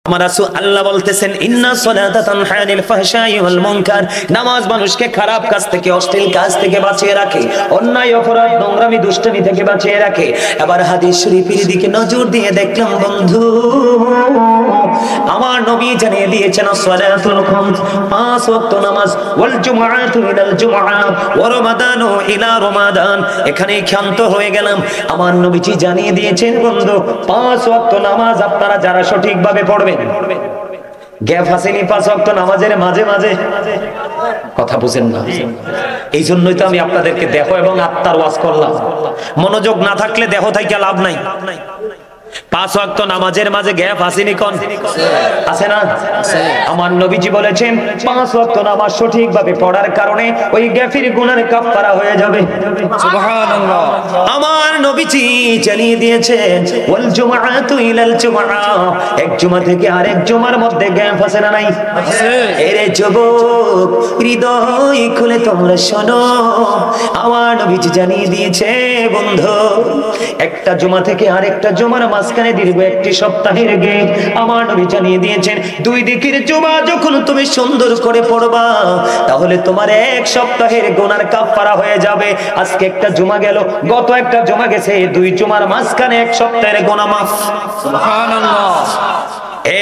আমার রাসূল আল্লাহ বলতেছেন ইন্না সলাতা তানহা আনিল ফাহশাই ওয়াল মুনকার, নামাজ মানুষকে খারাপ কাজ থেকে অশ্লীল কাজ থেকে বাঁচিয়ে রাখে, অন্যায় অপরাধ নোংরামি দুষ্টামি থেকে বাঁচিয়ে রাখে। এবার হাদিস শরীফের দিকে নজর দিয়ে দেখলাম বন্ধু, আমার নবী জানিয়ে দিয়েছেন সালাতুল খামস, পাঁচ ওয়াক্ত নামাজ, ওয়াল জুমআতু ইলাল জুমআ ওয়া রমাদানু ইলা রমাদান। এখানেই ক্ষান্ত হয়ে গেলাম। আমার নবীজি জানিয়ে দিয়েছেন বন্ধু, পাঁচ ওয়াক্ত নামাজ আপনারা যারা সঠিকভাবে পড়বেন, গ্যাপ আসেনি পাঁচ ওয়াক্ত নামাজের মাঝে মাঝে, কথা বুঝেন না? এই জন্যই তো আমি আপনাদেরকে দেহ এবং আত্মার ওয়াজ করলাম। মনোযোগ না থাকলে দেহ থেকে লাভ নাই। পাঁচ ওয়াক্ত নামাজের মাঝে গ্যাপ আসেনি, কোন আছে না? আমার নবীজি বলেছেন পাঁচ ওয়াক্ত নামাজ সঠিকভাবে পড়ার কারণে ওই গ্যাপের গুনাহ কাফারা হয়ে যাবে। সুবহানাল্লাহ। আমার নবীজি জানিয়ে দিয়েছেন ওয়াল জুমআতু ইলাল জুমআ, এক জুমা থেকে আরেক জুমার মধ্যে গ্যাপ আছে না নাই? আছে। এরে যুবক, হৃদয় খুলে তোমরা শোনো, আমার নবীজি জানিয়ে দিয়েছে বন্ধু, একটা জুমা থেকে আরেকটা জুমার মাঝখানে দীর্ঘ একটি সপ্তাহের গ্যাপ। আমার নবী জানিয়ে দিয়েছেন দুই দিকের জুমা যখন তুমি সুন্দর করে পড়বা, তাহলে তোমার এক সপ্তাহের গুনার কাফারা হয়ে যাবে। আজকে একটা জুমা গেল, গত একটা জুমা গেছে, দুই জুমার মাঝখানে এক সপ্তাহের গুনাহ মাফ। সুবহানাল্লাহ।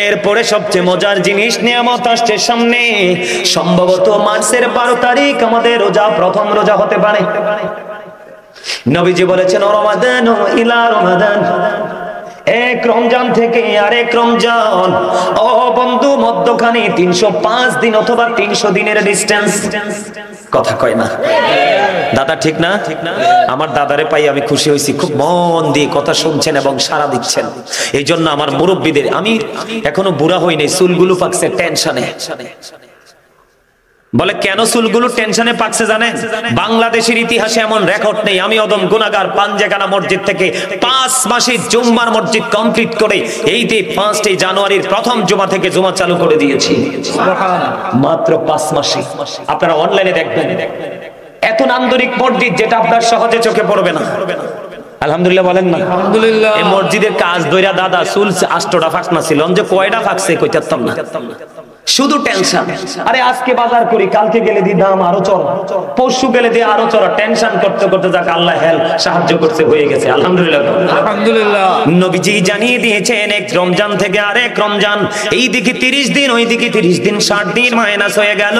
এরপরে সবচেয়ে মজার জিনিস, নিয়ামত আসছে সামনে। সম্ভবত মার্চের 12 তারিখ আমাদের রোজা, প্রথম রোজা হতে পারে। নবীজি বলেছেন রমাদান ইলা রমাদান, এক রমজান থেকে আরেক রমজান, ও বন্ধু মধ্যখানে 305 দিন অথবা 300 দিনের ডিসটেন্স। কথা কয় না দাদা, ঠিক না? আমার দাদারে পাই আমি খুশি হয়েছি, খুব মন দিয়ে কথা শুনছেন এবং সাড়া দিচ্ছেন। এই জন্য আমার মুরব্বীদের, আমি এখনো বুড়া হইনি, চুলগুলো পাকছে টেনশনে। বলে কেন চুলগুলো টেনশনে পাকছে জানেন? বাংলাদেশের ইতিহাসে এমন রেকর্ড নেই। আমি অদম গুনাহগার পাঞ্জেখানা মসজিদ থেকে 5 মাসে জুম্মার মসজিদ কমপ্লিট করে এই যে 5 জানুয়ারির প্রথম জুমা থেকে জুমা চালু করে দিয়েছি। মাত্র 5 মাসে। আপনারা অনলাইনে দেখবেন, এত নান্দনিক মসজিদ যেটা আপনার সহজে চোখে পড়বে না। আলহামদুলিল্লাহ বলেন না? আলহামদুলিল্লাহ। এই মসজিদের কাজ দইরা দাদা চুল 8টা ফাঁকনা ছিল, যে কয়টা ফাঁকছে কইতাম না, শুধু টেনশন। আরে আজকে বাজার করি, কালকে গেলে দি দাম আরো চড়া, পরশু গেলে দি আরো চড়া, টেনশন করতে করতে যাক আল্লাহ হেল্প সাহায্য করতে হয়ে গেছে। আলহামদুলিল্লাহ, আলহামদুলিল্লাহ। নবীজি জানিয়ে দিয়েছেন এক রমজান থেকে আরেক রমজান, এই দিকে 30 দিন, ওই দিকে 30 দিন, 60 দিন মাইনাস হয়ে গেল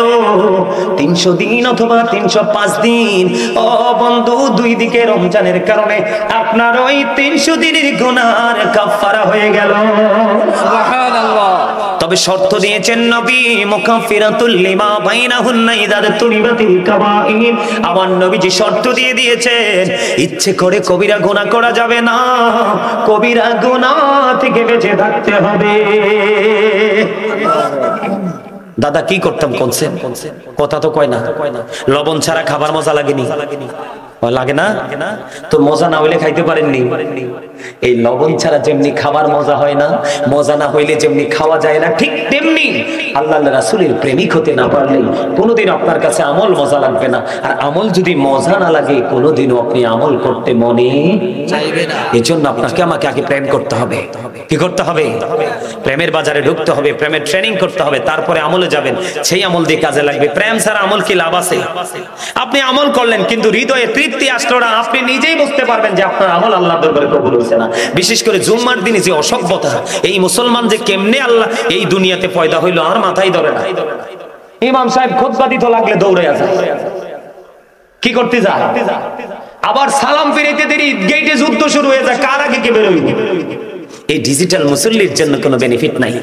300 দিন অথবা 305 দিন। ও বন্ধু, দুই দিকে রমজানের কারণে আপনার ওই 300 দিনের গুনার কাফারা হয়ে গেল। সুবহানাল্লাহ। তবে শর্ত দিয়েছেন নবী, মুকাফিরাতুল লিমা বাইনাহুন্না ইযা তুরিবাতিল কাবাইর। আমার নবীজি শর্ত দিয়ে দিয়েছেন, ইচ্ছে করে কবিরা গুনাহ করা যাবে না, কবিরা গুনাহ থেকে বেঁচে থাকতে হবে। দাদা কি করতাম কোনছেন? কথা তো কয় না। লবণ ছাড়া খাবার মজা লাগেনি? লাগে না? তো মজা না হইলে খাইতে পারেননি? এই লবণ ছাড়া যেমনি খাবার মজা হয় না, মজা না হইলে যেমনি খাওয়া যায় না, ঠিক তেমনি আল্লাহর রাসূলের প্রেমিক হতে না পারলে কোনোদিন আপনার কাছে আমল মজা লাগবে না। আর আমল যদি মজা না লাগে, কোনোদিনও আপনি আমল করতে মনে চাইবে না। এজন্য আপনাকে আমাকে আগে প্রেম করতে হবে। কি করতে হবে? প্রেমের বাজারে ঢুকতে হবে, প্রেমের ট্রেনিং করতে হবে, তারপরে আমলে যাবেন। সেই আমল দিয়ে কাজে লাগবে। প্রেম ছাড়া আমল কি লাভ আছে? আপনি আমল করলেন কিন্তু হৃদয়ে তৃপ্তি আসলো না, আপনি নিজেই বুঝতে পারবেন যে আপনার আমল আল্লাহর দরবারে কবুল হয়েছে না। বিশেষ করে জুম্মার দিনে যে অসভ্যতা, এই মুসলমান যে কেমনে আল্লাহ এই দুনিয়াতে পয়দা হইলো আর মাথায় ধরে না। ইমাম সাহেব খুতবা দিতে লাগলে দৌড়ে যায়। কি করতে যায়? আবার সালাম ফিরাইতে দেরি, গেটে যুদ্ধ শুরু হয়ে যায়, কার আগে কে বেরোবে। এই ডিজিটাল মুসল্লির জন্য কোনো বেনিফিট নাই।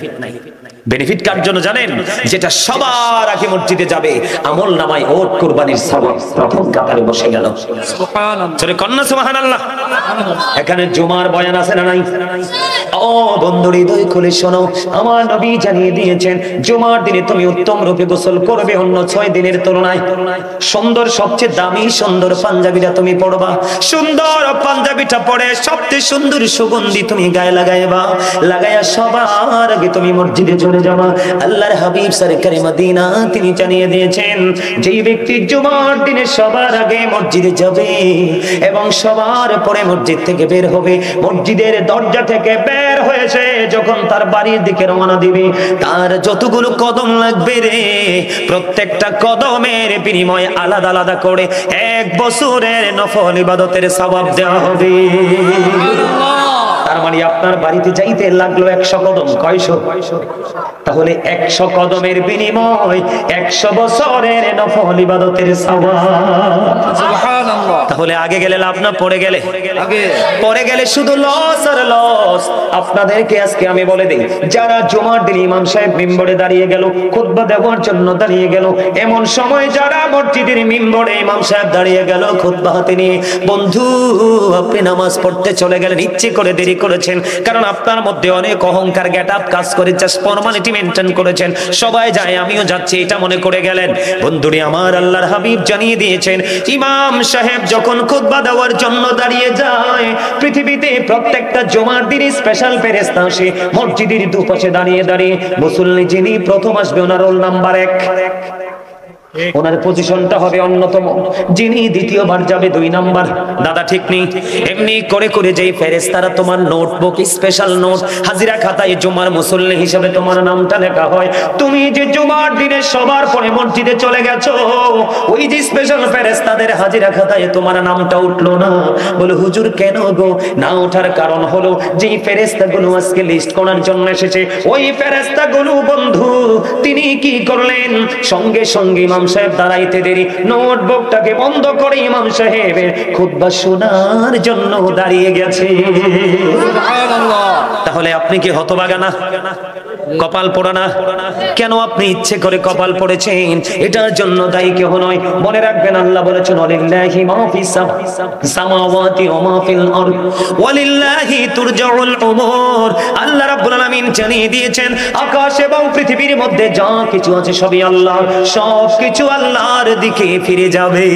বেনিফিট কার জন্য জানেন? যেটা সবার আগে মসজিদে যাবে, আমল নামায় ওট কুরবানির সওয়াব প্রথম কাতারে বসে গেল। সুবহানাল্লাহ। সরে কন্না সুবহানাল্লাহ। এখানে জুমার বয়ান আছে না নাই? ও বন্ধু, হৃদয় খুলে শোনো, আমার নবী জানিয়ে দিয়েছেন জুমার দিনে তুমি উত্তম রূপে গোসল করবে অন্য 6 দিনের তুলনায়। সুন্দর, সবচেয়ে দামি সুন্দর পাঞ্জাবিটা তুমি পরবা, সুন্দর পাঞ্জাবিটা পরে সবচেয়ে সুন্দর সুগন্ধি তুমি গায়ে লাগাইবা, লাগাইয়া সবার আগে তুমি মসজিদে চলে যাবা। আল্লাহর হাবিব সরকারে মদিনা তিনি জানিয়ে দিয়েছেন, যেই ব্যক্তি জুমার দিনে সবার আগে মসজিদে যাবে এবং সবার পরে মসজিদ থেকে বের হবে, মসজিদের দরজা থেকে বের বের হয়েছে, যখন তার বাড়ির দিকে রওনা দিবে, তার যতগুলো কদম লাগবে রে, প্রত্যেকটা কদমের বিনিময়ে আলাদা আলাদা করে 1 বছরের নফল ইবাদতের সওয়াব দেওয়া হবে। তার মানে আপনার বাড়িতে যাইতে লাগলো 100 কদম, কয়শো? তাহলে 100 কদমের বিনিময় 100 বছরের নফল ইবাদতের সওয়াব। সুবহানাল্লাহ। তাহলে আগে গেলে লাভ না পড়ে গেলে? পড়ে গেলে শুধু লস আর লস। আপনাদেরকে আজকে আমি বলে দেই, যারা জুমার দিন ইমাম সাহেব মিম্বরে দাঁড়িয়ে গেল, খুতবা দেওয়ার জন্য দাঁড়িয়ে গেল, এমন সময় যারা মসজিদের মিম্বরে ইমাম সাহেব দাঁড়িয়ে গেল খুতবা হাতে নিয়ে, বন্ধু আপনি নামাজ পড়তে চলে গেলেন, ইচ্ছে করে দেরি করেছেন, কারণ আপনার মধ্যে অনেক অহংকার গেট আপ কাজ করে, জাস্ট ফর্মালিটি মেনটেন করেছেন, সবাই যায় আমিও যাচ্ছি এটা মনে করে গেলেন। বন্ধুরে আমার, আল্লাহর হাবিব জানিয়ে দিয়েছেন, ইমাম সাহেব যখন খুতবা দেওয়ার জন্য দাঁড়িয়ে যায়, পৃথিবীতে প্রত্যেকটা জুমার দিন স্পেশাল ফেরেশতা আসে মসজিদের দুপাশে দাঁড়িয়ে দাঁড়িয়ে, মুসল্লি যিনি প্রথম আসবে ওনার রোল নাম্বার 1, ওনার পজিশনটা হবে অন্যতম, যিনি দ্বিতীয়বার যাবে 2 নাম্বার। দাদা ঠিক নেই? এমনি করে করে যেই ফেরেশতারা তোমার নোটবুক স্পেশাল নোট হাজিরা খাতায় জুমার মুসল্লি হিসেবে তোমার নামটা লেখা হয়, তুমি যে জুমার দিনে সবার পরে মসজিদে চলে গেছো, ওই যে স্পেশাল ফেরেশতাদের হাজিরা খাতায় তোমার নামটা উঠলো না। বলে হুজুর কেন গো? না ওঠার কারণ হলো, যেই ফেরেশতাগুলো আজকে লিস্ট করার জন্য এসেছে, ওই ফেরেশতাগুলো বন্ধু তিনি কি করলেন, সঙ্গে সঙ্গে ইমাম সাহেব দাঁড়াইতে দেরি, নোটবুকটাকে বন্ধ করে ইমাম সাহেবের খুতবা শোনার জন্য দাঁড়িয়ে গেছে। সুবহানাল্লাহ। তাহলে আপনি কি হতভাগা না? কপাল পোড়া না? কেন আপনি ইচ্ছে করে কপাল পড়েছেন? এটার জন্য দায়ী কেউ নয়। মনে রাখবেন, আল্লাহ বলেছেন ওয়ালিল্লাহি মা ফিস সামাওয়াতি ওয়া মা ফিল আরদ ওয়ালিল্লাহি তুরজাউল উমুর। আল্লাহ রাব্বুল আলামিন জানিয়ে দিয়েছেন, আকাশ এবং পৃথিবীর মধ্যে যা কিছু আছে সবই আল্লাহর, সব কিছু আল্লাহর দিকে ফিরে যাবে।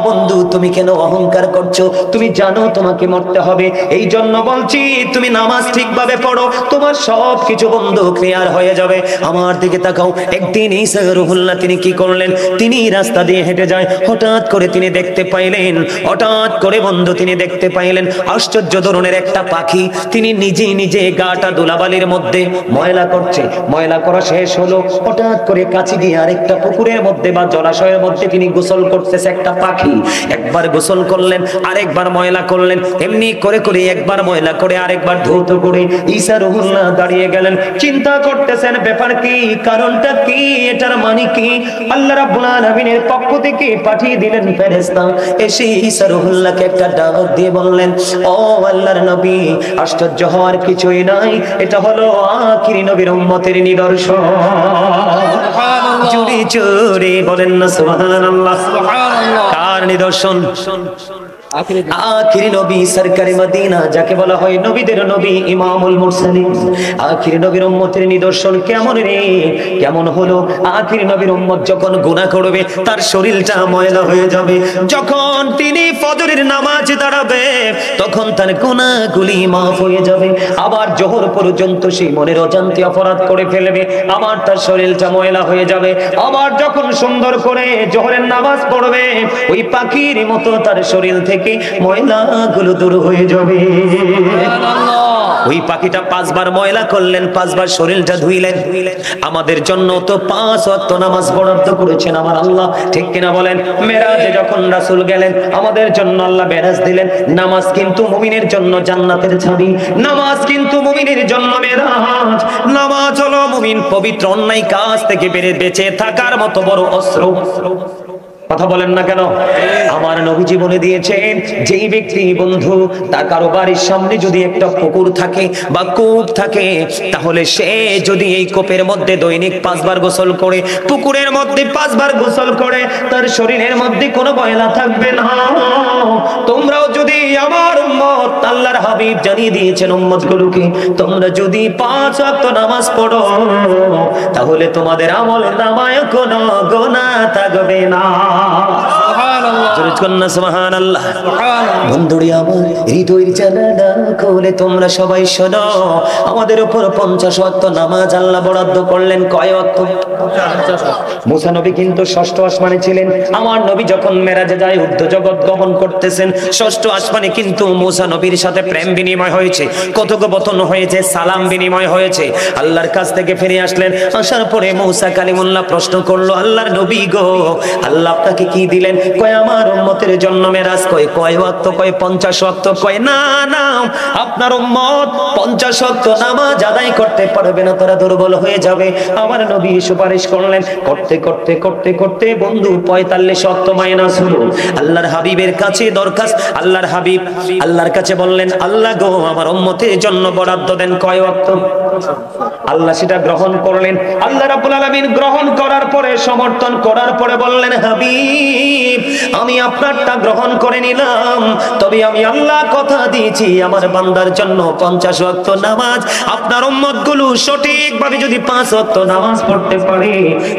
বন্ধু তুমি কেন অহংকার করছো? তুমি জানো তোমাকে মরতে হবে, এই জন্য বলছি তুমি নামাজ ঠিকভাবে পড়ো, তোমার সব কিছু বন্ধু ক্লিয়ার হয়ে যাবে। আমার দিকে তাকাও। একদিন ঈসা রুহুল্লাহ তিনি কি করলেন? তিনি রাস্তা দিয়ে হেঁটে যায়, হঠাৎ করে তিনি দেখতে পাইলেন, হঠাৎ করে বন্ধু তিনি দেখতে পাইলেন আশ্চর্য ধরনের একটা পাখি, তিনি নিজে নিজে গাটা ধুলাবালির মধ্যে ময়লা করছে। ময়লা করা শেষ হলো, হঠাৎ করে কাছে গিয়ে আরেকটা পুকুরের মধ্যে বা জলাশয়ের মধ্যে তিনি গোসল করতেছে একটা পাখি। একবার গোসল করলেন, আরেকবার ময়লা করলেন, এমনি করে করে একবার ময়লা করে আরেকবার ধৌত করে ঈসা রুহুল্লাহ দাঁড়িয়ে গেলেন, চিন্তা করতেছেন ব্যাপার কি, কারণটা কি, এটার মানে কি? আল্লাহ রাব্বুল আলামিনের পক্ষ থেকে পাঠিয়ে দিলেন ফেরেশতা, এসে ঈসা রুহুল্লাহকে একটা ডাক দিয়ে বললেন, ও আল্লাহর নবী, আশ্চর্য হওয়ার কিছুই নাই, এটা হলো আখিরি নবীর উম্মতের নিদর্শন। সুবহানাল্লাহ। জোরে জোরে বলেন না সুবহানাল্লাহ। সুবহানাল্লাহ। কার নিদর্শন? আখিরি নবী সরকারে মদিনা, যাকে বলা হয় নবীদের নবী, ইমামুল মুরসালিন। আখিরি নবীর উম্মতের নিদর্শন কেমন রে? কেমন হলো? আখিরি নবীর উম্মত যখন গুনাহ করবে তার শরীরটা ময়লা হয়ে যাবে, যখন তিনি ফজরের নামাজ দাঁড়াবে তখন তার গুনাহগুলি মাফ হয়ে যাবে। আবার জোহর পর্যন্ত সে মনের অজান্তে অপরাধ করে ফেলবে, আবার তার শরীরটা ময়লা হয়ে যাবে। আবার যখন সুন্দর করে জোহরের নামাজ পড়বে, ওই পাখির মতো তার শরীর থেকে ময়লাগুলো দূর হয়ে যাবে। ওই পাখিটা 5 বার ময়লা করলেন, 5 বার শরীরটা ধুইলেন। আমাদের জন্য তো 5 ওয়াক্ত নামাজ বরাদ্দ করেছেন আমার আল্লাহ, ঠিক কিনা বলেন? মেরাজে যখন রাসূল গেলেন, আমাদের জন্য আল্লাহ মেরাজ দিলেন। নামাজ কিন্তু মুমিনের জন্য জান্নাতের চাবি, নামাজ কিন্তু মুমিনের জন্য মেরাজ। নামাজ হলো মুমিন পবিত্র অন্যায় কাজ থেকে বেঁচে থাকার মতো বড় অস্ত্র। কথা বলেন না কেন? আমার নবীজি বলে দিয়েছেন, যেই ব্যক্তি বন্ধু তার কারো বাড়ির সামনে যদি একটা পুকুর থাকে বা কূপ থাকে, তাহলে সে যদি এই কূপের মধ্যে দৈনিক 5 বার গোসল করে, পুকুরের মধ্যে 5 বার গোসল করে, তার শরীরের মধ্যে কোনো ময়লা থাকবে না। তোমরাও যদি আমার উম্মত, আল্লাহর হাবিব জানিয়ে দিয়েছেন উম্মতগুলোকে, তোমরা যদি 5 ওয়াক্ত নামাজ পড়ো, তাহলে তোমাদের আমল নামায় কোনো গুনাহ থাকবে না। সুবহানাল্লাহ। বন্ধুরে আমার হৃদয়ের জানালা খুলে তোমরা সবাই শোনো, আমাদের উপর 50 ওয়াক্ত নামাজ আল্লাহ বরাদ্দ করলেন। কয় ওয়াক্ত? মুসা নবী কিন্তু ষষ্ঠ আসমানে ছিলেন। আমার নবী যখন মেরাজে যায়, ঊর্ধ্ব জগৎ গমন করতেছেন, ষষ্ঠ আসমানে কিন্তু মুসা নবীর সাথে প্রেম বিনিময় হয়েছে, কথোপকথন হয়েছে, সালাম বিনিময় হয়েছে। আল্লাহর কাছ থেকে ফিরে আসলেন। আসার পরে মুসা কালিমুল্লাহ প্রশ্ন করলো, আল্লাহর নবী গো, আল্লাহ আপনাকে কি দিলেন? কয় আমার উম্মতের জন্য মেরাজ। কয় ওয়াক্ত? কয় 50 ওয়াক্ত। কয় না না, আপনার উম্মত 50 ওয়াক্ত নামাজ আদায় করতে পারবে না, তারা দুর্বল হয়ে যাবে। আমার নবী সুপারিশ করলেন। করতে করতে করতে করতে বন্ধু 45 ওয়াক্ত মাইনাস হলো। আল্লাহর হাবিবের কাছে দরখাস্ত, আল্লাহর হাবিব আল্লাহর কাছে বললেন, আল্লাহ গো, আমার উম্মতের জন্য বরাদ্দ দেন কয় ওয়াক্ত। আল্লাহ সেটা গ্রহণ করলেন। আল্লাহ রাব্বুল আলামিন গ্রহণ করার পরে, সমর্থন করার পরে বললেন, হাবিব আমি আপনারটা গ্রহণ করে নিলাম, তবে আমি আল্লাহ কথা দিয়েছি আমার বান্দার জন্য 50 ওয়াক্ত নামাজ। আপনার উম্মতগুলো সঠিকভাবে যদি 5 ওয়াক্ত নামাজ পড়তে পারে,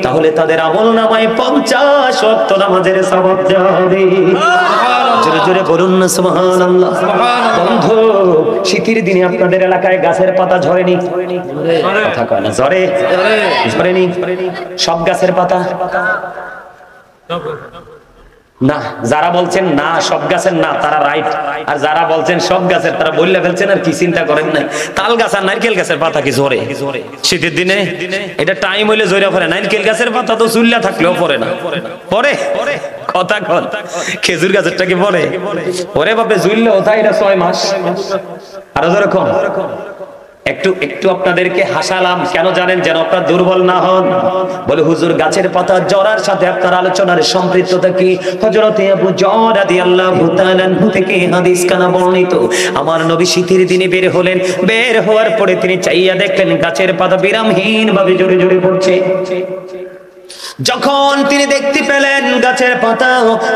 তাহলে তাদের আমলনামায় 50 ওয়াক্ত নামাজের সওয়াব যাবে। জোরে জোরে বলুন না সুবহানাল্লাহ। বন্ধু, শীতের দিনে আপনাদের এলাকায় গাছের পাতা ঝরেনি? কথা কয় না, ঝরেনি? সব গাছের পাতা না। যারা বলছেন না সব গাছের না, তারা রাইট। আর যারা বলছেন সব গাছের, তারা বললে ফেলছেন আর কি, চিন্তা করেন না। তাল গাছ আর নারকেল গাছের পাতা কি ঝরে শীতের দিনে? এটা টাইম হইলে ঝরে পড়ে। নারকেল গাছের পাতা তো চুল্লা থাকলেও পড়ে না। পরে কথা কন, খেজুর গাছেরটা কি পড়ে? পরে বাপে ঝুললে ওটাই, এটা 6 মাস। আরো যেরকম একটু আপনাদেরকে হাসালাম কেন জানেন? যেন আপনারা দুর্বল না হন। বলে হুজুর গাছের পাতা জড়ার সাথে আপনার আলোচনার সম্পৃক্ততা কি? হযরত আবু যর রাদিয়াল্লাহু তাআলা থেকে হাদিস কানা বর্ণিত। আমার নবী শীতের দিনে বের হলেন। বের হওয়ার পরে তিনি চাইয়া দেখলেন গাছের পাতা বিরামহীন ভাবে জোরে জোরে পড়ছে। যখন তিনি দেখতে পেলেন গাছের পাতা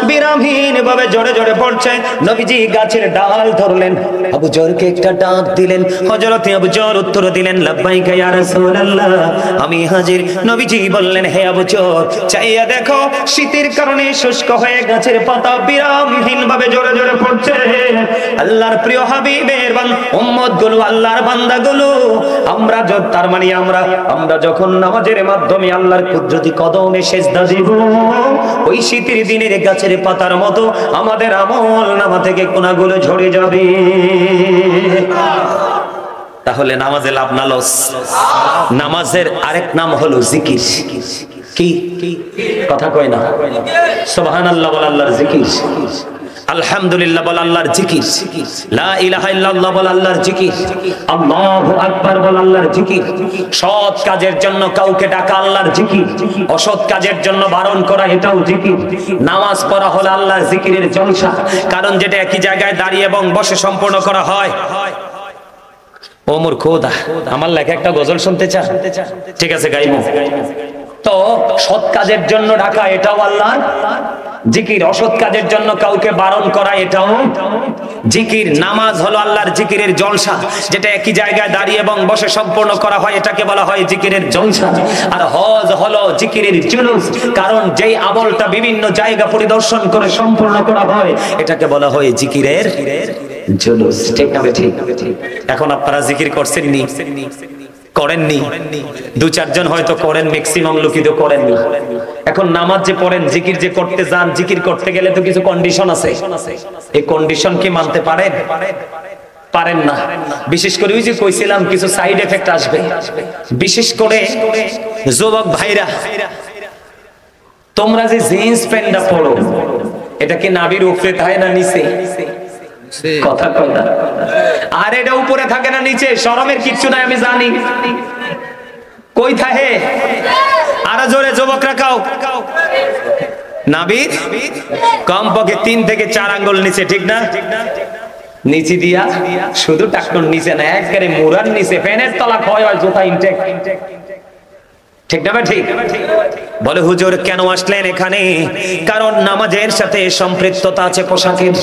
বিরামহীন ভাবে জোরে জোরে পড়ছে, নবীজি গাছের ডাল ধরলেন, আবু যরকে একটা ডাক দিলেন। হযরত আবু যর উত্তর দিলেন, লাব্বাইকা ইয়া রাসূলুল্লাহ, আমি হাজির। নবীজি বললেন, হে আবু যর, চাইয়া দেখো শীতের কারণে শুষ্ক হয়ে গাছের পাতা বিরামহীন ভাবে জোরে জোরে পড়ছে। আল্লাহর প্রিয় হাবিবের উম্মতগুলো, আল্লাহর বান্দাগুলো, আমরা তার মানে আমরা যখন নামাজের মাধ্যমে আল্লাহর কুদরতি কদমে সেজদা দিব, ওই শীতের দিনের গাছের পাতার মতো আমাদের আমল নামা থেকে কোনাগুলো ঝরে যাবে। তাহলে নামাজে লাভ না লস? নামাজের আরেক নাম হলো জিকির। কি কথা কয় না? সুবহানাল্লাহ বল আল্লাহর জিকির, আলহামদুলিল্লাহ বল আল্লাহর জিকির, লা ইলাহা ইল্লাল্লাহ বল আল্লাহর জিকির, আল্লাহু আকবার বল আল্লাহর জিকির। সৎ কাজের জন্য কাউকে ডাকা আল্লাহর জিকির, অসৎ কাজের জন্য বারণ করা এটাও জিকির। নামাজ পড়া হলো আল্লাহর জিকিরের জলসা, কারণ যেটা একই জায়গায় দাঁড়িয়ে এবং বসে সম্পূর্ণ করা হয়। ও মোর খোদা, আমার লেখা একটা গজল শুনতে চান? ঠিক আছে, গাইবো। তো সৎ কাজের জন্য ডাকা এটাও আল্লাহর জিকির, অসৎ কাজের জন্য কাউকে বারণ করা এটাও জিকির। নামাজ হলো আল্লাহর জিকিরের জলসা, যেটা একই জায়গায় দাঁড়িয়ে এবং বসে সম্পূর্ণ করা হয়, এটাকে বলা হয় জিকিরের জলসা। আর হজ হলো জিকিরের জুলুস, কারণ যেই আমলটা বিভিন্ন জায়গা পরিদর্শন করে সম্পূর্ণ করা হয়, এটাকে বলা হয় জিকিরের জুলুস। ঠিক না? ঠিক। এখন আপনারা জিকির করছেন নি? করেননি? 2-4 জন হয়তো করেন, ম্যাক্সিমাম লোকই তো করেননি। এখন নামাজ যে পড়েন, জিকির যে করতে যান, জিকির করতে গেলে তো কিছু কন্ডিশন আছে। এই কন্ডিশন কি মানতে পারেন? পারেন না। বিশেষ করে ওই যে কইছিলাম কিছু সাইড এফেক্ট আসবে। বিশেষ করে যুবক ভাইরা, তোমরা যে জিন্স প্যান্টটা পরো, এটা কি নাভির উপরে থাকে না নিচে? কথা কয় না। আর এটা উপরে থাকে না নিচে? শরমের কিচ্ছু নাই, আমি জানি। কই থাকে? আর জোরে যুবকরা কাও। নাভির কমপক্ষে 3 থেকে 4 আঙ্গুল নিচে, ঠিক না? নিচে দিয়া শুধু টাকটুর নিচে না, একবারে মুরার নিচে, ফ্যানের তলা ক্ষয় হয়, জুতা ইনটেক। ঠিক না? ঠিক। বলে হুজুর কেন আসলেন এখানে? কারণ নামাজের সাথে সম্পৃক্ততা আছে পোশাকের।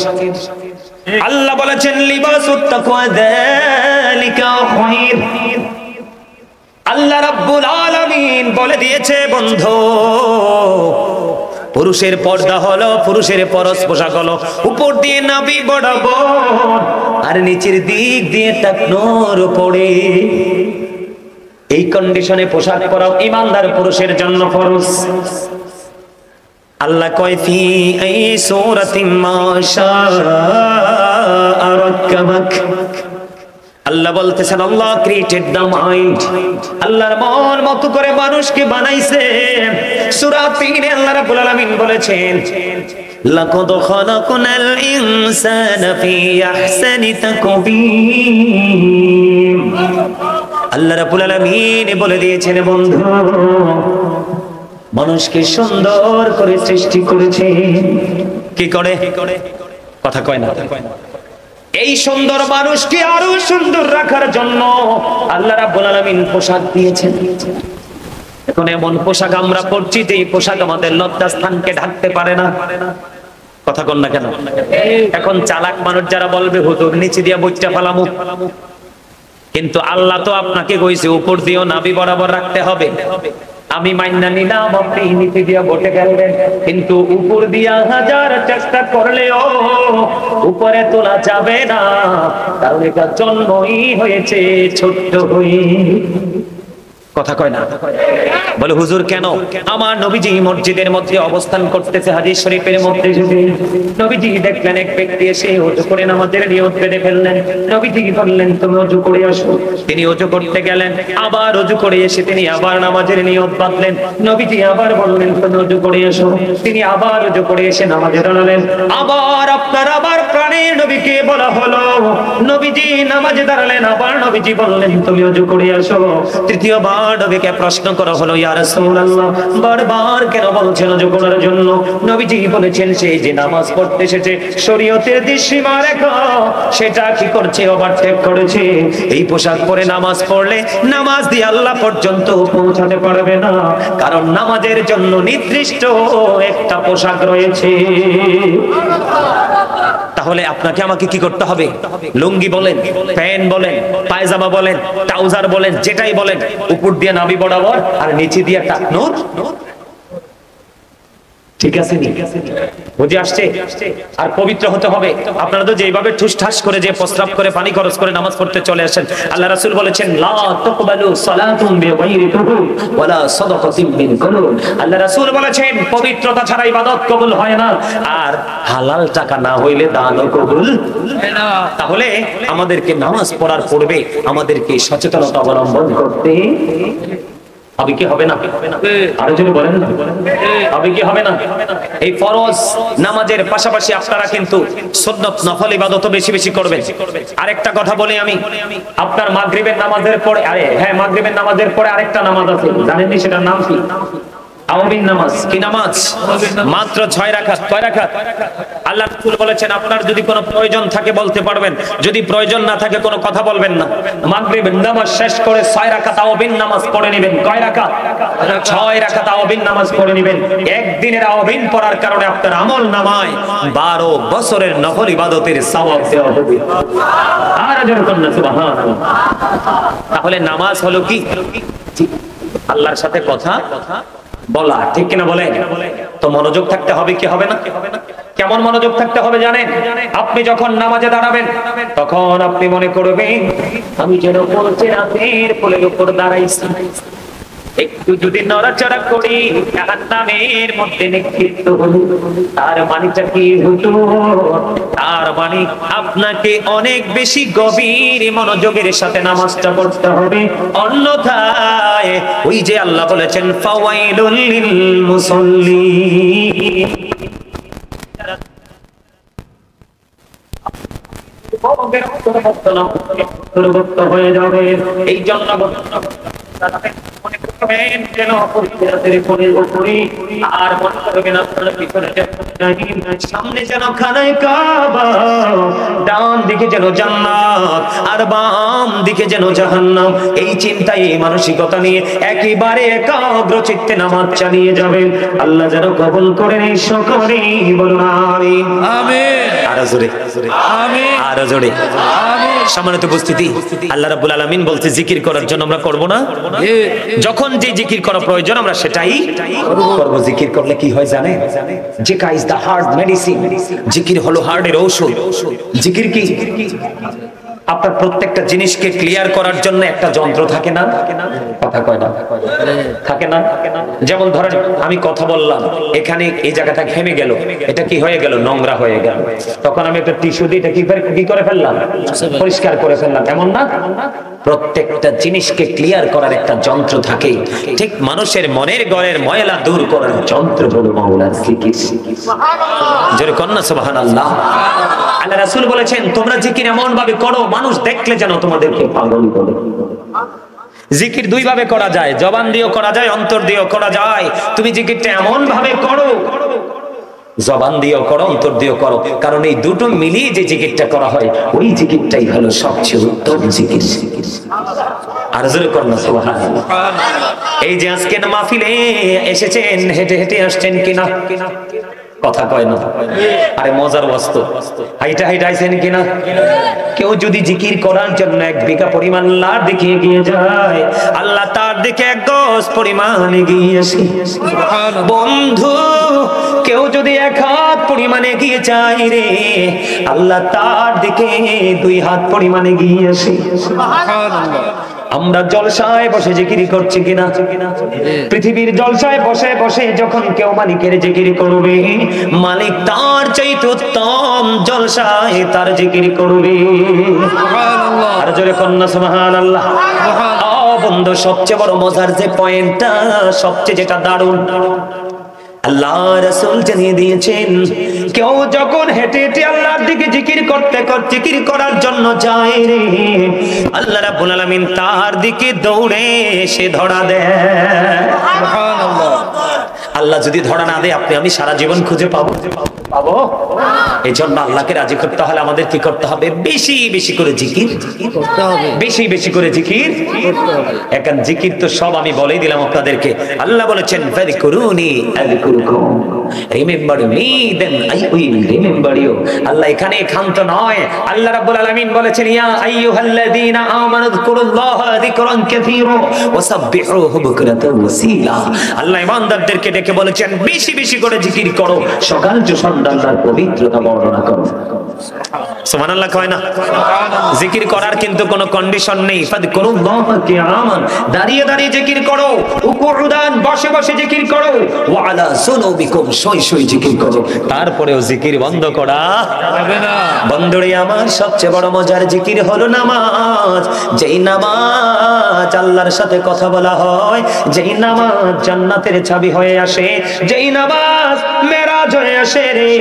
আল্লাহ বলেছেন লিবাসুত তাকওয়া যালিকা খায়র। আল্লাহ রাব্বুল আলামিন বলে দিয়েছে, বন্ধু পুরুষের পর্দা হলো, পুরুষের পরশ পোশাক হলো উপর দিয়ে নাভি বরাবর আর নিচের দিক দিয়ে টাকনোর উপরে। এই কন্ডিশনে পোশাক পরা ঈমানদার পুরুষের জন্য ফরজ। আল্লাহ কয় ফি আই সূরাতিন মা শাআ রাক্কাবাক। আল্লাহ বলতেছেন আল্লাহ ক্রিয়েটেড দ্য মাইন্ড, আল্লাহর মন মতো করে মানুষকে বানাইছে। সূরা ৩ আল্লাহ রাব্বুল আলামিন বলেছেন লাকাদ খালাকনাল ইনসানা ফি আহসানি তাকবীর। আল্লাহ রাব্বুল আলামিন বলে দিয়েছেন বন্ধু মানুষকে সুন্দর করে সৃষ্টি করেছে। কি করে? কথা কয় না। এই সুন্দর মানুষকে আরো সুন্দর রাখার জন্য আল্লাহ রাব্বুল আলামিন পোশাক দিয়েছেন। এখন এমন পোশাক আমরা পরছি যে এই পোশাক আমাদের লজ্জাস্থানকে ঢাকতে পারে না। কথা কন না কেন? এখন চালাক মানুষ যারা বলবে হুজুর নিচে দিয়া বইটা ফালামু, কিন্তু আল্লাহ তো আপনাকে কইছে উপর দিয়েও নাভি বরাবর রাখতে হবে। আমি মাইন্না নিলাম আপনি নিচে দিয়া বটে গেলেন, কিন্তু উপর দিয়া হাজার চেষ্টা করলেও উপরে তোলা যাবে না, কারণ এটা জন্মই হয়েছে ছোট্ট হয়ে। কথা কয় না। বলে হুজুর কেন? আমার নবীজি মসজিদের মধ্যে অবস্থান করতেছে, হাদিস শরীফের মধ্যে নবীজি দেখলেন এক ব্যক্তি এসে ওযু করে নামাজের নিয়ত বেঁধে ফেললেন। নবীজি বললেন তুমি ওযু করে আসো। তিনি ওযু করতে গেলেন, আবার ওযু করে এসে তিনি আবার নামাজের নিয়ত বাঁধলেন। নবীজি আবার বললেন তুমি ওযু করে আসো। তিনি আবার ওযু করে এসে নামাজে দাঁড়ালেন। আবার আপনার আবার প্রাণের নবীকে বলা হলো, নবীজি নামাজে দাঁড়ালেন, আবার নবীজি বললেন তুমি ওযু করে আসো। তৃতীয়বার নবীকে প্রশ্ন করা হলো ইয়া রাসূলুল্লাহ বারবার কেন বলছেন ওযু করার জন্য? নবীজি বলেছেন সেই যে নামাজ পড়তে এসেছে শরীয়তের সীমা রেখা সেটা কি করছে? ওভারটেক করেছে। এই পোশাক পরে নামাজ পড়লে নামাজ দিয়ে আল্লাহ পর্যন্ত পৌঁছাতে পারবে না, কারণ নামাজের জন্য নির্দিষ্ট একটা পোশাক রয়েছে। তাহলে আপনাকে আমাকে কি করতে হবে? লুঙ্গি বলেন, প্যান্ট বলেন, পায়জামা বলেন, ট্রাউজার বলেন, যেটাই বলেন উপর দিয়ে নাভি বরাবর আর নিচে দিয়ে টাকনোর। ঠিক আছে নি? বুঝে আসছে? আর পবিত্র হতে হবে। আপনারা তো যেভাবে ঠুসঠাস করে যে প্রস্রাব করে পানি খরচ করে নামাজ পড়তে চলে আসেন, আল্লাহ রাসূল বলেছেন লা তাকবালু সালাতুন বিগাইরি তুহুর ওয়ালা সাদাকাতিন মিন কুলুল। আল্লাহ রাসূল বলেছেন পবিত্রতা ছাড়া ইবাদত কবুল হয় না, আর হালাল টাকা না হইলে দানও কবুল হয় না। তাহলে আমাদেরকে নামাজ পড়ার পূর্বে আমাদেরকে সচেতনতা অবলম্বন করতে হবে কি হবে না? আরো যদি বলেন না হবে কি হবে না? এই ফরজ নামাজের পাশাপাশি আপনারা কিন্তু সুন্নাত নফল ইবাদতও বেশি বেশি করবেন। আরেকটা কথা বলি আমি, আপনার মাগরিবের নামাজের পরে মাগরিবের নামাজের পরে আরেকটা নামাজ আছে, জানেন নি সেটার নাম কি? আওয়াবিন নামাজ। কি নামাজ? মাত্র 6 রাকাত। কয় রাকাত? আল্লাহ রাসূল বলেছেন আপনার যদি কোনো প্রয়োজন থাকে বলতে পারবেন, যদি প্রয়োজন না থাকে কোনো কথা বলবেন না। মাগরিবের নামাজ শেষ করে 6 রাকাত আওয়াবিন নামাজ পড়ে নেবেন। কয় রাকাত? 6 রাকাত আওয়াবিন নামাজ পড়ে নেবেন। একদিনের আওয়াবিন পড়ার কারণে আপনার আমল নামায় 12 বছরের নফল ইবাদতের সওয়াব দেওয়া হবে। আর যেরকম না সুবহানাল্লাহ। তাহলে নামাজ হলো কি? আল্লাহর সাথে কথা বলা, ঠিক কিনা বলেন? তো মনোযোগ থাকতে হবে কি হবে না? কেমন মনোযোগ থাকতে হবে জানেন? আপনি যখন নামাজে দাঁড়াবেন তখন আপনি মনে করবেন আমি যেন পৌঁছে রাতের কোলের উপর দাঁড়াইছি, একটু যদি নড়াচড়া করি জাহান্নামের মধ্যে নিক্ষিপ্ত হই। তার মানেটা কি হতো? তার মানে আপনাকে অনেক বেশি গভীর মনোযোগের সাথে নামাজটা পড়তে হবে, অন্যথায় ওই যে আল্লাহ বলেছেন ফাওয়াইলুল লিল মুসাল্লিন, হয়ে যাবে। এই জন্য সামনে যেন খানায় কাবা, ডান দিকে যেন জান্নাত আর বাম দিকে যেন জাহান্নাম। এই চিন্তায় এই মানসিকতা নিয়ে একেবারে একাগ্র চিত্তে নামাজ চালিয়ে যাবেন। আল্লাহ যেন কবুল করেন এই সকলেই বলুন আমিন। আমিন। আরো জোরে আমিন। আরো জোরে আমিন। সম্মানিত উপস্থিতি, আল্লাহ রাব্বুল আলামিন বলতে জিকির করার জন্য আমরা করব না? যখন যে জিকির করা প্রয়োজন আমরা সেটাই করব। জিকির করলে কি হয় জানেন? জিকির ইজ দা হার্ট মেডিসিন। জিকির হলো হার্টের ঔষধ। জিকির কি? আপনার প্রত্যেকটা জিনিসকে ক্লিয়ার করার জন্য একটা যন্ত্র থাকে না? কথা কয় না? থাকে না? যেমন ধরেন আমি কথা বললাম, এখানে এই জায়গাটা ঘেমে গেল, এটা কি হয়ে গেল? নোংরা হয়ে গেল। তখন আমি একটা টিস্যু দিয়ে এটা কি করে ফেললাম? পরিষ্কার করে ফেললাম। এমন না? প্রত্যেকটা জিনিসকে ক্লিয়ার করার একটা যন্ত্র থাকে। ঠিক মানুষের মনের ঘরের ময়লা দূর করার যন্ত্র হলো মাওলার জিকির। জোরে কন্না সুবহানাল্লাহ। আল্লাহ রাসূল বলেছেন তোমরা জিকির এমন ভাবে করো মানুষ দেখলে যেন তোমাদেরকে পাগল বলে। জিকির দুই ভাবে করা যায়, জবান দিয়েও করা যায়, অন্তর দিয়েও করা যায়। তুমি জিকিরটা এমন ভাবে করো, জবান দিয়েও করো, অন্তর দিয়েও করো, কারণ এই দুটো মিলিয়ে যে জিকিরটা করা হয় ওই জিকিরটাই হলো সবচেয়ে উত্তম জিকির। আর জোরে কন্না সুবহানাল্লাহ। এই যে আজকে মাহফিলে এসেছেন, হেঁটে হেঁটে আসছেন কিনা? কথা কয় না? আরে মজার বস্তু, হাইটা হাইটা আইছেন কিনা? কেউ যদি জিকির করার জন্য 1 বিঘা পরিমাণ লার দিকে এগিয়ে যায়, আল্লাহ তার দিকে 1 গজ পরিমাণ এগিয়ে আসে। বন্ধু, কেউ যদি 1 হাত পরিমাণ এগিয়ে যায় রে, আল্লাহ তার দিকে 2 হাত পরিমাণ এগিয়ে আসে। সুবহানাল্লাহ। আমরা জলসায় বসে জিকির করছি কিনা? পৃথিবীর জলসায় বসে বসে যখন কেউ মালিকের জিকির করবে, মালিক তার চাইতে উত্তম জলসায় তার জিকির করবে। সুবহানাল্লাহ। আর জোরে কন্না সুবহানাল্লাহ। বন্ধু, সবচেয়ে বড় মজার যে পয়েন্টটা, সবচেয়ে যেটা দারুণ, আল্লাহ রাসূল জানিয়ে দিয়েছেন কেউ যখন হেঁটে হেঁটে আল্লাহর দিকে জিকির করতে করতে জিকির করার জন্য যায় রে, আল্লাহ রাব্বুল আলামিন তার দিকে দৌড়ে এসে ধরা দেয়। সুবহানাল্লাহ। আল্লাহ যদি ধরা না দেয় আপনি আমি সারা জীবন খুঁজে পাবো? এই জন্য আল্লাহকে রাজি করতে হলে আমাদের কি করতে হবে? বেশি বেশি করে জিকির করতে হবে। বেশি বেশি করে জিকির করতে হবে। এখন জিকির তো সব আমি বলেই দিলাম আপনাদেরকে। আল্লাহ বলেছেন ফাযকুরুনি আযকুরকুম, remember me then I will remember you. Allah এখানে ক্ষান্ত নয়। আল্লাহ রাব্বুল আলামিন বলেছেন ইয়া আইয়ুহাল্লাযীনা আমানু যকুরুল্লাহা যিকরান কাসীরা ওয়াসাব্বিহুহু বুকরাতাও ওয়াসীলা। আল্লাহ ইমানদারদেরকে ডেকে বলেছেন বেশি বেশি করে জিকির করো, সকাল সন্ধ্যা আল্লাহর পবিত্রতা বর্ণনা করো। সুবহানাল্লাহ কয় না? জিকির করার কিন্তু কোনো কন্ডিশন নেই। ফাযকুরুল্লাহা কিয়ামান, দাঁড়িয়ে দাঁড়িয়ে জিকির করো, উকুউদান বসে বসে জিকির করো, ওয়া আলা সুনুবিকুম শোয় শোয় জিকির করো। তারপরেও জিকির বন্ধ করা যাবে না। বন্ধুরে আমার, সবচেয়ে বড় মজার জিকির হলো নামাজ। যেই নামাজ আল্লাহর সাথে কথা বলা হয়, যেই নামাজ জান্নাতের চাবি হয়ে আসে, যেই নামাজ মেরাজ হয়ে আসে রে,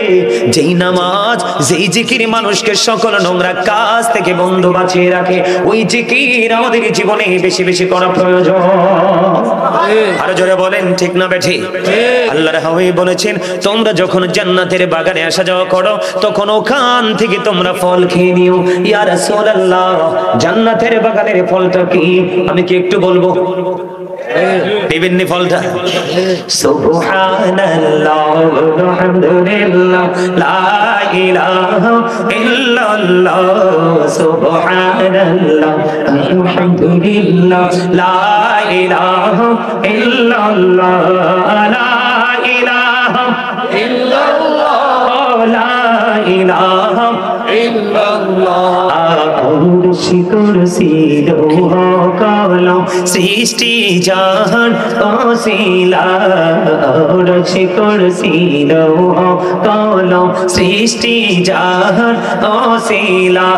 যেই নামাজ, যেই জিকির মানুষকে সকল নোংরা কাজ থেকে বন্ধু বাঁচিয়ে রাখে, ওই জিকির আমাদের জীবনে বেশি বেশি করা প্রয়োজন। আরো জোরে বলেন ঠিক না বেঠি? আল্লাহর হাবিব বলেছেন তোমরা যখন জান্নাতের বাগানে আসা যাওয়া করো তখন ওখান থেকে তোমরা ফল খেয়ে নিও। ইয়া রাসূলুল্লাহ, জান্নাতের বাগানের ফলটা কি? আমি কি একটু বলবো? বিভিন্ন ফলটা সুবহানাল্লাহ আলহামদুলিল্লাহ লা ইলাহা ইল্লাল্লাহ সুবহানাল্লাহ আলহামদুলিল্লাহ লা ইলাহা ইল্লাল্লাহ লা ইলাহা ইল্লাল্লাহ লা ইলাহা ইল্লাল্লাহ। আরশি কুরসি লৌহ কলম সৃষ্টি জাহান ওসিলা, আরশি কুরসি লৌহ কলম সৃষ্টি জাহান ওসিলা।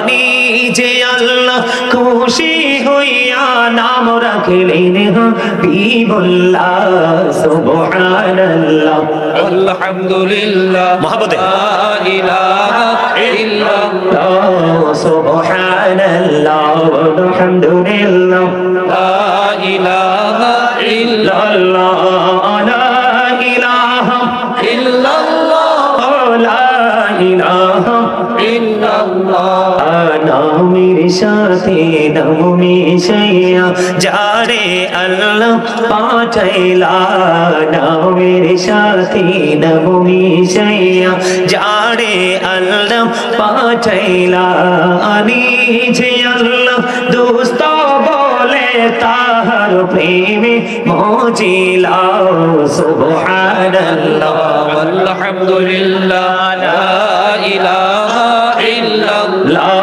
নিজে আল্লাহ খুশি হইয়া নাম রাখলেন হাবিবুল্লাহ সুবহানাল্লাহ আলহামদুলিল্লাহ মহব্বতে লা ইলাহা ইল্লাল্লাহ সুবহানাল্লাহ আলহামদুলিল্লাহ লা ইলাহা ইল্লাল্লাহ লা ইলাহা ইল্লাল্লাহ লা ইলাহা ইল্লাল্লাহ। নামের সাথে নাম মিশাইয়া যারে আল্লাহ পাঠাইলা নামের সাথে নাম মিশাইয়া যারে আল্লাহ পাঠাইলা আনি যে আল্লাহ দোস্ত বলে তাহার প্রেমে মজিলা সুবহানাল্লাহ আলহামদুলিল্লাহ লা ইলাহা ইল্লাল্লাহ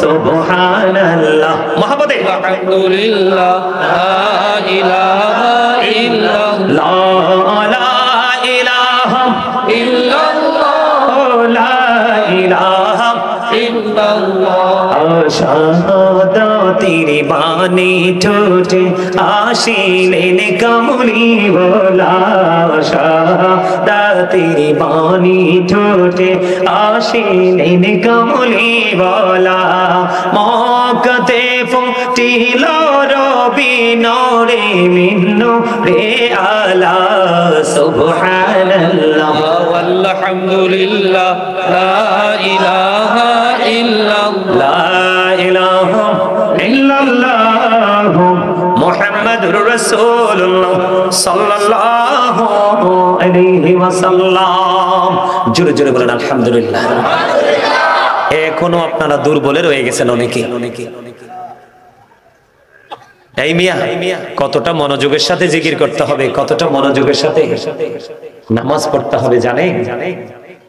সুবহানাল্লাহ মুহাম্মাদে আলহামদুলিল্লাহ লা ইলাহা ইল্লাল্লাহ লা ইলাহা ইল্লাল্লাহ লা ইলাহা ইল্লাল্লাহ শাহাদাতের বাণী ঠোঁটে আসিলেন কামলিওয়ালা শাহাদাতের বাণী ঠোঁটে আসিলেন কামলিওয়ালা মক্কাতে ফুটিল রবি নূরে মিন নূরে আলা সুবহানাল্লাহ আলহামদুলিল্লাহ লা ইলাহা ইল্লাল্লাহ লা ইলাহা ইল্লাল্লাহ মুহাম্মাদুর রাসূলুল্লাহ সাল্লাল্লাহু আলাইহি ওয়াসাল্লাম জোরে জোরে বলেন আলহামদুলিল্লাহ। এখনো আপনারা দুর্বলে রয়ে গেছেন অনেকে। এই মিয়া কতটা মনোযোগের সাথে জিকির করতে হবে, কতটা মনোযোগের সাথে নামাজ পড়তে হবে জানেন?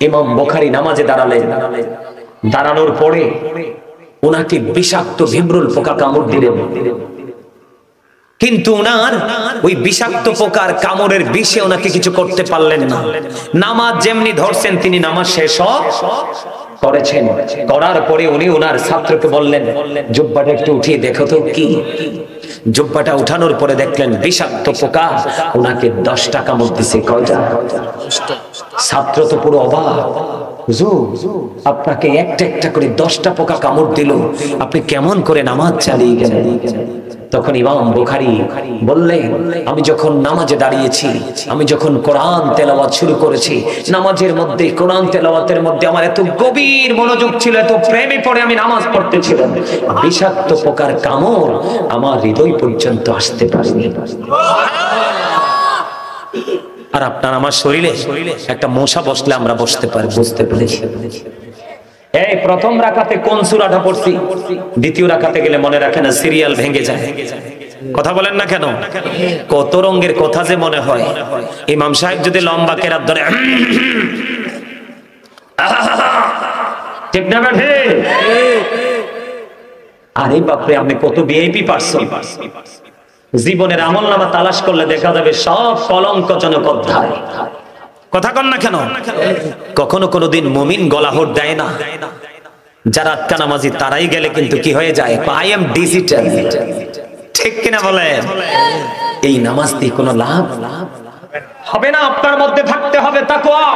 ইমাম বুখারী নামাজে দাঁড়ানোর পরে ওনাকে বিষাক্ত ভিমরুল পোকা কামড় দিলেন, কিন্তু ওনার ওই বিষাক্ত পোকার কামড়ের বিষে ওনাকে কিছু করতে পারলেন না। নামাজ যেমনি ধরছেন তিনি নামাজ শেষ করেছেন, করার পরে উনি ওনার ছাত্রকে বললেন জুব্বাটা একটু উঠিয়ে দেখো তো কি। জুব্বাটা উঠানোর পরে দেখলেন বিষাক্ত পোকা ওনাকে 10টা কামড় দিছে। কয়টা? ছাত্র তো পুরো অবাক, হুজুর আপনাকে একটা একটা করে 10টা পোকা কামড় দিল, আপনি কেমন করে নামাজ চালিয়ে গেলেন? তখন ইমাম বুখারী বললেন আমি যখন নামাজে দাঁড়িয়েছি, আমি যখন কোরআন তেলাওয়াত শুরু করেছি, নামাজের মধ্যে কোরআন তেলাওয়াতের মধ্যে আমার এত গভীর মনোযোগ ছিল, এত প্রেমে পড়ে আমি নামাজ পড়তেছিলাম, বিষাক্ত পোকার কামড় আমার হৃদয় পর্যন্ত আসতে পারেনি। আর আপনার আমার শরীরে একটা মশা বসলে আমরা বসতে পারি, বুঝতে পেরেছি? এই প্রথম রাকাতে কোন সূরাটা পড়ছি, দ্বিতীয় রাকাতে গেলে মনে রাখে না, সিরিয়াল ভেঙে যায়। কথা বলেন না কেন? কত রঙের কথা যে মনে হয়। ইমাম সাহেব যদি লম্বা কেরাত ধরে ঠিক না বেঠে? আরে বাপরে, আপনি কত ভিআইপি পারসন। জীবনের আমলনামা তালাশ করলে দেখা যাবে সব কলঙ্কজনক অধ্যায়। কথা কন না কেন? কখনো কোনোদিন মুমিন গলাহট দেয় না। যারা আটকা নামাজি তারাই গেলে কিন্তু কি হয়ে যায়, আই এম ডিজিটাল। ঠিক কিনা বলেন? এই নামাজ দিয়ে কোনো লাভ হবে না। আপনার মধ্যে থাকতে হবে তাকওয়া।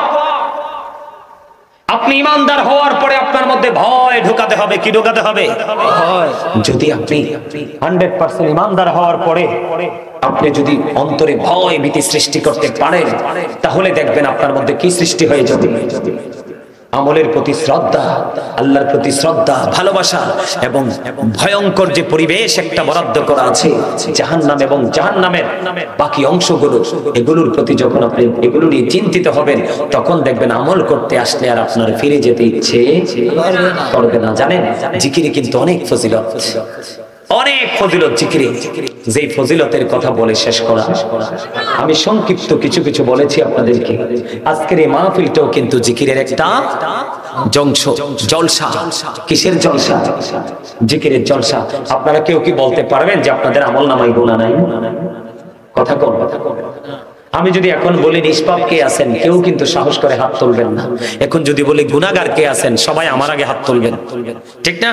আপনি ইমানদার হওয়ার পরে আপনার মধ্যে ভয় ঢোকাতে হবে। কি ঢোকাতে হবে? যদি আপনি 100% ইমানদার হওয়ার পরে আপনি যদি অন্তরে ভয় ভীতি সৃষ্টি করতে পারেন, তাহলে দেখবেন আপনার মধ্যে কি সৃষ্টি হয়ে যাবে। আমলের প্রতি শ্রদ্ধা, আল্লাহর প্রতি শ্রদ্ধা, ভালোবাসা এবং ভয়ঙ্কর যে পরিবেশ একটা বরাদ্দ করা আছে জাহান্নাম এবং জাহান্নামের বাকি অংশগুলো, এগুলোর প্রতি যখন আপনি এগুলো নিয়ে চিন্তিত হবেন, তখন দেখবেন আমল করতে আসলে আর আপনার ফিরে যেতে ইচ্ছে করবে না। জানেন, জিকিরে কিন্তু অনেক ফজিলত, অনেক ফজিলত জিকিরে। যেই ফজিলতের কথা বলে শেষ করা, আমি সংক্ষিপ্ত কিছু কিছু বলেছি আপনাদেরকে। আজকের এই মাহফিলটাও কিন্তু জিকিরের একটা জলসা। কিসের জলসা? জিকিরের জলসা। আপনারা কেউ কি বলতে পারবেন যে আপনাদের আমল নামায় গুনাহ নাই? কথা কম। আমি যদি এখন বলি নিষ্পাপ কে আছেন, কেউ কিন্তু সাহস করে হাত তুলবেন না। এখন যদি বলি গুনাহগার কে আছেন, সবাই আমার আগে হাত তুলবেন। ঠিক না?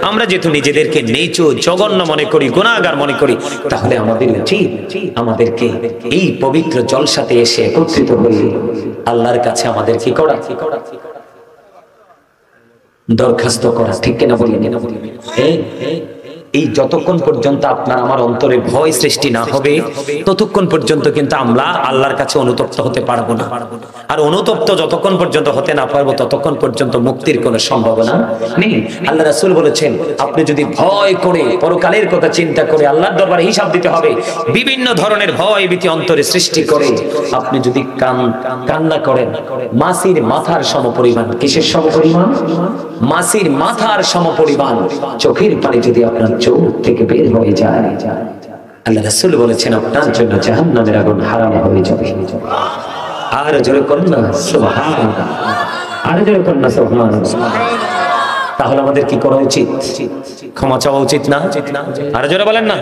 আমরা যেহেতু নিজেদেরকে নিচু জঘন্য মনে করি, গুনাহগার মনে করি, তাহলে আমাদের উচিত আমাদেরকে এই পবিত্র জলসাতে এসে একত্রিত হয়ে আল্লাহর কাছে আমাদের কি করা, দরখাস্ত করা। ঠিক কিনা বলি? এই যতক্ষণ পর্যন্ত আপনার আমার অন্তরে ভয় সৃষ্টি না হবে ততক্ষণ পর্যন্ত কিন্তু আমরা আল্লাহর কাছে অনুতপ্ত হতে পারবো না। আর অনুতপ্ত যতক্ষণ পর্যন্ত হতে না পারবো ততক্ষণ পর্যন্ত মুক্তির কোনো সম্ভাবনা নেই। আল্লাহ রাসূল বলেছেন, আপনি যদি ভয় করে পরকালের কথা চিন্তা করে আল্লাহর দরবারে হিসাব দিতে হবে, বিভিন্ন ধরনের ভয় ভীতি অন্তরে সৃষ্টি করে আপনি যদি কান্না করেন মাছির মাথার সমপরিমাণ, কিসের সমপরিমাণ? মাছির মাথার সমপরিমাণ চোখের পানি যদি আপনার চোখ থেকে বের হয়ে যায়, আল্লাহ রাসূল বলেছেন আপনার জন্য জাহান্নামের আগুন হারাম হয়ে যাবে। আর জোরে করুন না সুবহানাল্লাহ, আর জোরে করুন না সুবহানাল্লাহ। তাহলে আমাদের কি করা উচিত? ক্ষমা চাওয়া উচিত না? আর জোরে বলেন না।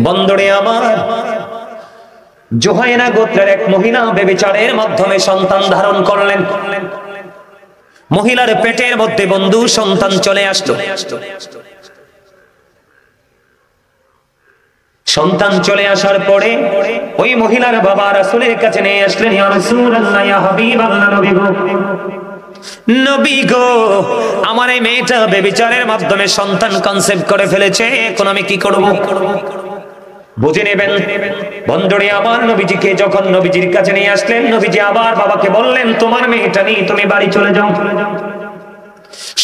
বন্দরে আমার জুহাইনা গোত্রের এক মহিলা ব্যভিচারের মাধ্যমে সন্তান ধারণ করলেন। মহিলার পেটের মধ্যে বন্ধু সন্তান চলে আসলো। সন্তান চলে আসার পরে ওই মহিলার বাবা রাসূলের কাছে নিয়ে আসলেন, ইয়া রাসূলুল্লাহ, ইয়া হাবিবাল্লাহ, নবী গো, নবী গো, আমার এই মেয়েটা ব্যভিচারের মাধ্যমে সন্তান কনসেপ্ট করে ফেলেছে, এখন আমি কি করব? বুঝে নেবেন। বন্ধুরে আমার নবীজিকে যখন নবীজির কাছে নিয়ে আসলেন, নবীজি আবার বাবাকে বললেন, তোমার মেয়েটা নিয়ে তুমি বাড়ি চলে যাও,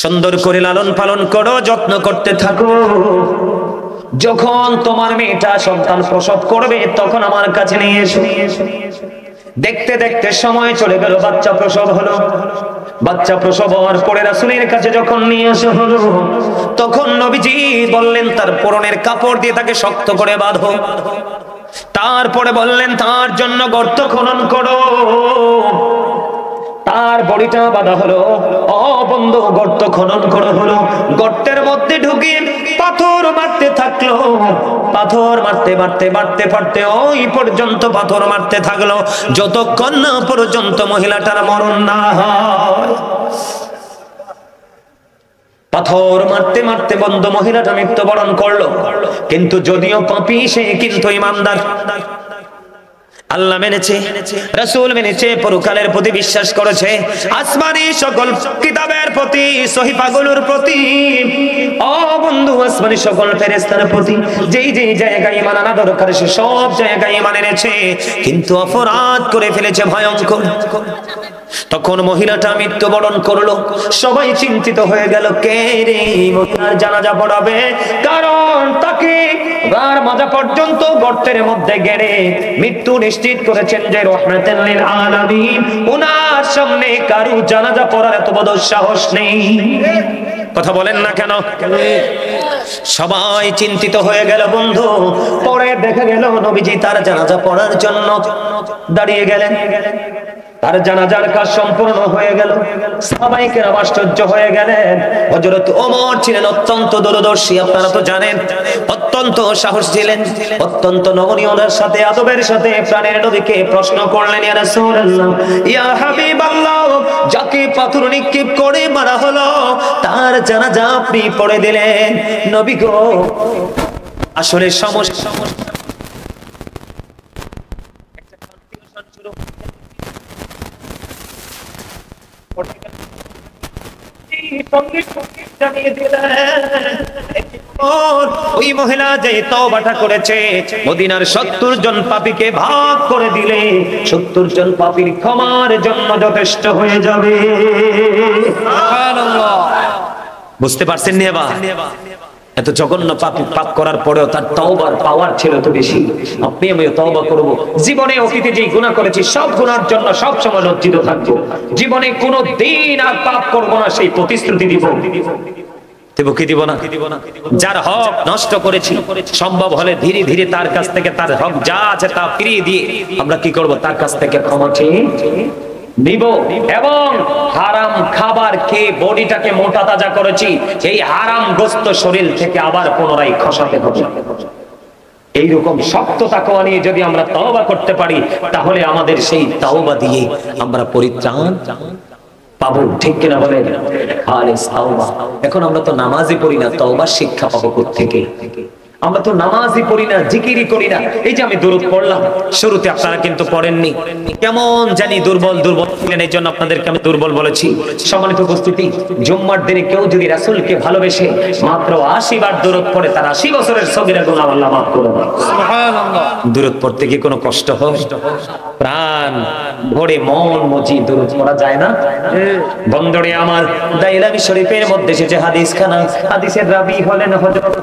সুন্দর করে লালন পালন করো, যত্ন করতে থাকো। যখন তোমার মেয়েটা সন্তান প্রসব করবে তখন আমার কাছে নিয়ে এসো। দেখতে দেখতে সময় চলে গেল, বাচ্চা প্রসব হলো। বাচ্চা প্রসব হওয়ার পরে রাসূলের কাছে যখন নিয়ে আসা হলো তখন নবীজি বললেন, তার পরনের কাপড় দিয়ে তাকে শক্ত করে বাঁধো। তারপরে বললেন, তার জন্য গর্ত খনন করো। তার বডিটা বাঁধা হলো। ও বন্ধু, গর্ত খনন করা হলো। গর্তের মধ্যে ঢুকিয়ে পাথর মারতে থাকলো। পাথর মারতে মারতে মারতে মারতে ওই পর্যন্ত পাথর মারতে থাকলো, যতক্ষণ না পর্যন্ত মহিলাটার মরণ না হয়। পাথর মারতে মারতে বন্ধু মহিলাটা মৃত্যুবরণ করলো। কিন্তু যদিও পাপী, সে কিন্তু ঈমানদার। আল্লাহ মেনেছে, রাসূল মেনেছে, পরকালের প্রতি বিশ্বাস করেছে, আসমানি সকল কিতাবের প্রতি, সহিফাগুলোর প্রতি, ও বন্ধু আসমানি সকল ফেরেশতার প্রতি যেই যেই জায়গায় ঈমান আনা দরকার সে সব জায়গায় ঈমান এনেছে, কিন্তু অপরাধ করে ফেলেছে ভয়ঙ্কর। তখন মহিলাটা মৃত্যুবরণ করলো। সবাই চিন্তিত হয়ে গেল, কে রে মহিলার জানাজা পড়াবে? কারণ তাকে রার মাজা পর্যন্ত গর্তের মধ্যে গেড়ে মৃত্যু নিশ্চিত করেছেন যে রহমাতুল লিল আলামিন। ওনার সামনে কারো জানাজা পড়ার এত বড় সাহস নেই। কথা বলেন না কেন? সবাই চিন্তিত হয়ে গেল বন্ধু। পরে দেখা গেল নবীজি তার জানাজা পড়ার জন্য দাঁড়িয়ে গেলেন। তার জানাজার কাজ সম্পূর্ণ হয়ে গেল। সাহাবায়ে কেরাম আশ্চর্য হয়ে গেলেন। হযরত ওমর ছিলেন অত্যন্ত দূরদর্শী, আপনারা তো জানেন, অত্যন্ত সাহস ছিলেন, অত্যন্ত নমনীয়তার সাথে আদবের সাথে প্রাণের নবীকে প্রশ্ন করলেন, ইয়া রাসূলুল্লাহ, ইয়া হাবিবাল্লাহ, যাকে পাথর নিক্ষেপ করে মারা হলো তার জানাজা আপনি পড়ে দিলেন। নবী গো, আসলে সমস্যা ওই মহিলা যে তওবাটা করেছে, মদিনার 70 জন পাপীকে ভাগ করে দিলে 70 জন পাপীর ক্ষমার জন্য যথেষ্ট হয়ে যাবে। সুবহানাল্লাহ। বুঝতে পারছেন নি? এত জঘন্য পাপ করার পরেও তার তওবার পাওয়ার ছিল তো বেশি। আপনি আমি তওবা করব, জীবনে অতীতে যে গুনাহ করেছি সব গুনার জন্য সব সময় লজ্জিত থাকবো, জীবনে কোনো দিন আর পাপ করব না, সেই প্রতিশ্রুতি দিব। দেব কি দিব না? যার হক নষ্ট করেছি সম্ভব হলে ধীরে ধীরে তার কাছ থেকে তার হক যা আছে তা ফিরিয়ে দিয়ে আমরা কি করব? তার কাছ থেকে ক্ষমা চেয়ে নিব। এবং হারাম খাবার খেয়ে বডিটাকে মোটা তাজা করেছি, এই হারাম গ্রস্ত শরীর থেকে আবার পুনরায় খসাতে হবে। এইরকম শক্ত তাকওয়া নিয়ে যদি আমরা তওবা করতে পারি তাহলে আমাদের সেই তওবা দিয়ে আমরা পরিত্রাণ পাবো। ঠিক কিনা বলেন? খালিস তওবা। এখন আমরা তো নামাজই পড়ি না, তওবার শিক্ষা পাবো কোত্থেকে? আমরা তো নামাজই পড়ি না, জিকিরই করি না। এই যে আমি দুরূদ পড়লাম, শুরুতে আপনারা কিন্তু পড়েননি, কেমন জানি দুর্বল দুর্বল ছিলেন, এই জন্য আপনাদেরকে আমি দুর্বল বলেছি। সম্মানিত উপস্থিতি, জুম্মার দিনে কেউ যদি রাসূলকে ভালোবেসে মাত্র 80 বার দুরূদ পড়ে, তার 80 বছরের সগীরা গুনাহ আল্লাহ মাফ করে দেন। সুবহানাল্লাহ। দুরূদ পড়তে কি কোনো কষ্ট হয়? প্রাণ ভরে মন মজি দুরূদ পড়া যায় না? বন্ধুরে আমার, দাইলামি শরীফের মধ্যে এসেছে হাদিস খানা, হাদিসের রাবী হলেন হযরত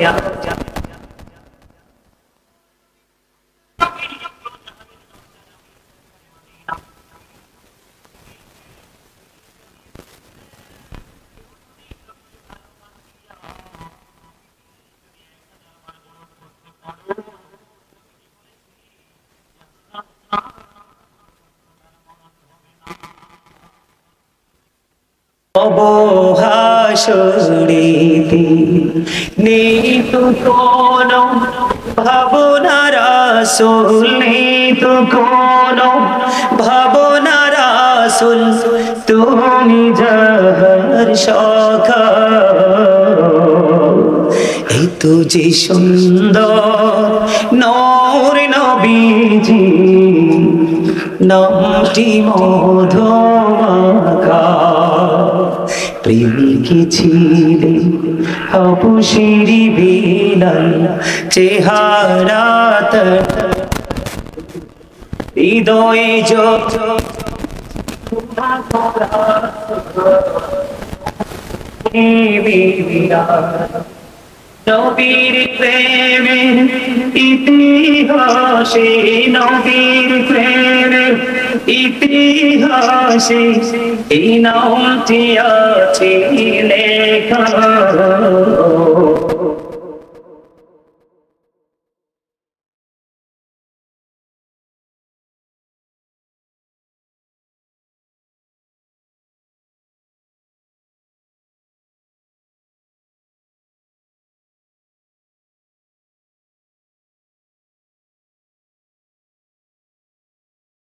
হাসরেতে নেই তো কোনো ভাবনা রাসূল, নেই তো কোনো ভাবনা রাসূল, তুমি যাহার সখা। এই তো যে সুন্দর নূর নবীজি, নামটি মধুমাখা। প্রেমিকি ছিলে হাবশিরি বিলাল, চেহারাত হৃদয়ে যত নবীর প্রেমের ইতিহাসে, নবীর প্রেমের ইতিহাসে এই নামটি আছে লেখা।